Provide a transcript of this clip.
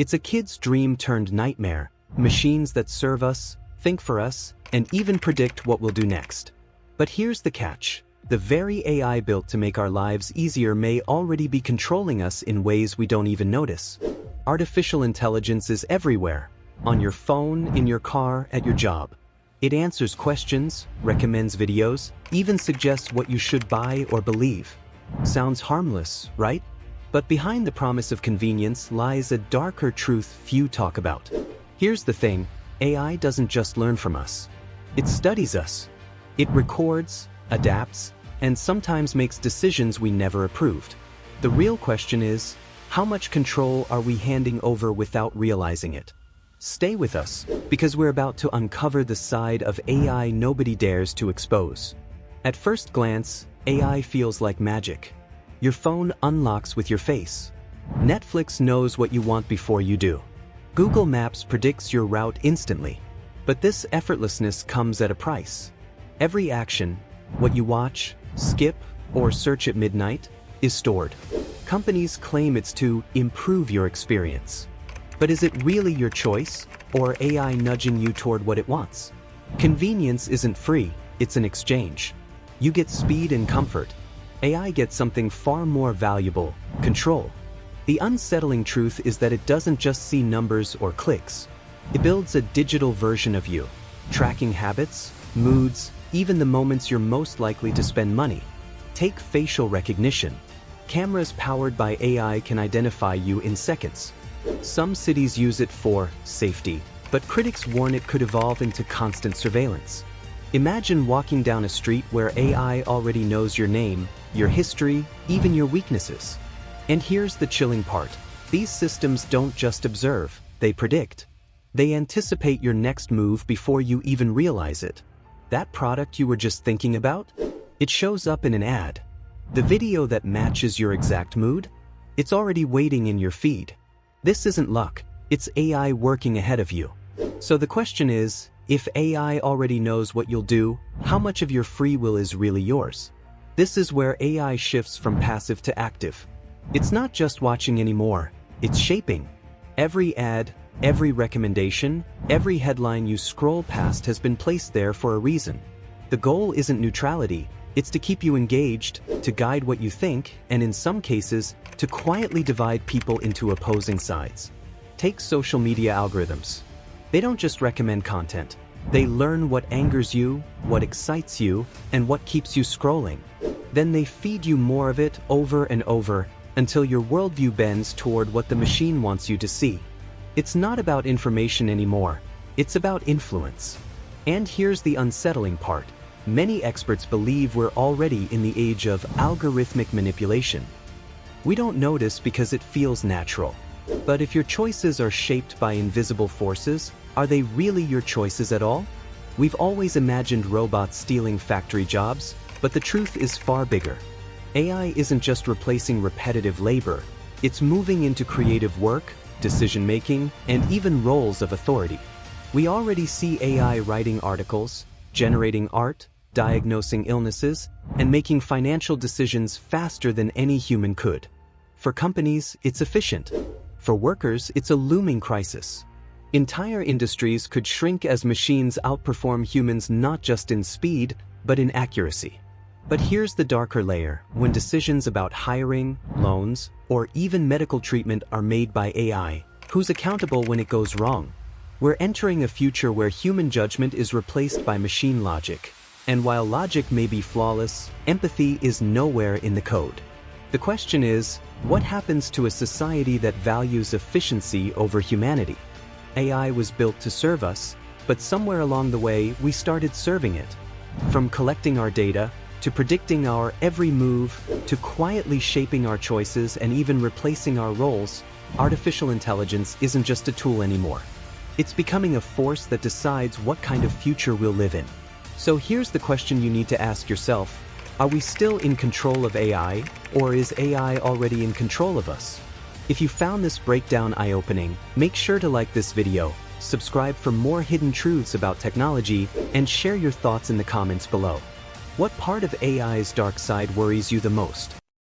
It's a kid's dream turned nightmare. Machines that serve us, think for us, and even predict what we'll do next. But here's the catch. The very AI built to make our lives easier may already be controlling us in ways we don't even notice. Artificial intelligence is everywhere. On your phone, in your car, at your job. It answers questions, recommends videos, even suggests what you should buy or believe. Sounds harmless, right? But behind the promise of convenience lies a darker truth few talk about. Here's the thing, AI doesn't just learn from us. It studies us. It records, adapts, and sometimes makes decisions we never approved. The real question is, how much control are we handing over without realizing it? Stay with us, because we're about to uncover the side of AI nobody dares to expose. At first glance, AI feels like magic. Your phone unlocks with your face. Netflix knows what you want before you do. Google Maps predicts your route instantly. But this effortlessness comes at a price. Every action, what you watch, skip, or search at midnight, is stored. Companies claim it's to improve your experience. But is it really your choice, or AI nudging you toward what it wants? Convenience isn't free, it's an exchange. You get speed and comfort. AI gets something far more valuable, control. The unsettling truth is that it doesn't just see numbers or clicks. It builds a digital version of you, tracking habits, moods, even the moments you're most likely to spend money. Take facial recognition. Cameras powered by AI can identify you in seconds. Some cities use it for safety, but critics warn it could evolve into constant surveillance. Imagine walking down a street where AI already knows your name, your history, even your weaknesses. And here's the chilling part. These systems don't just observe, they predict. They anticipate your next move before you even realize it. That product you were just thinking about? It shows up in an ad. The video that matches your exact mood? It's already waiting in your feed. This isn't luck, it's AI working ahead of you. So the question is, if AI already knows what you'll do, how much of your free will is really yours? This is where AI shifts from passive to active. It's not just watching anymore, it's shaping. Every ad, every recommendation, every headline you scroll past has been placed there for a reason. The goal isn't neutrality, it's to keep you engaged, to guide what you think, and in some cases, to quietly divide people into opposing sides. Take social media algorithms. They don't just recommend content. They learn what angers you, what excites you, and what keeps you scrolling. Then they feed you more of it over and over until your worldview bends toward what the machine wants you to see. It's not about information anymore. It's about influence. And here's the unsettling part. Many experts believe we're already in the age of algorithmic manipulation. We don't notice because it feels natural. But if your choices are shaped by invisible forces, are they really your choices at all? We've always imagined robots stealing factory jobs, but the truth is far bigger. AI isn't just replacing repetitive labor, it's moving into creative work, decision-making, and even roles of authority. We already see AI writing articles, generating art, diagnosing illnesses, and making financial decisions faster than any human could. For companies, it's efficient. For workers, it's a looming crisis. Entire industries could shrink as machines outperform humans not just in speed, but in accuracy. But here's the darker layer. When decisions about hiring, loans, or even medical treatment are made by AI, who's accountable when it goes wrong? We're entering a future where human judgment is replaced by machine logic. And while logic may be flawless, empathy is nowhere in the code. The question is, what happens to a society that values efficiency over humanity? AI was built to serve us, but somewhere along the way we started serving it. From collecting our data, to predicting our every move, to quietly shaping our choices and even replacing our roles, artificial intelligence isn't just a tool anymore. It's becoming a force that decides what kind of future we'll live in. So here's the question you need to ask yourself. Are we still in control of AI, or is AI already in control of us? If you found this breakdown eye-opening, make sure to like this video, subscribe for more hidden truths about technology, and share your thoughts in the comments below. What part of AI's dark side worries you the most?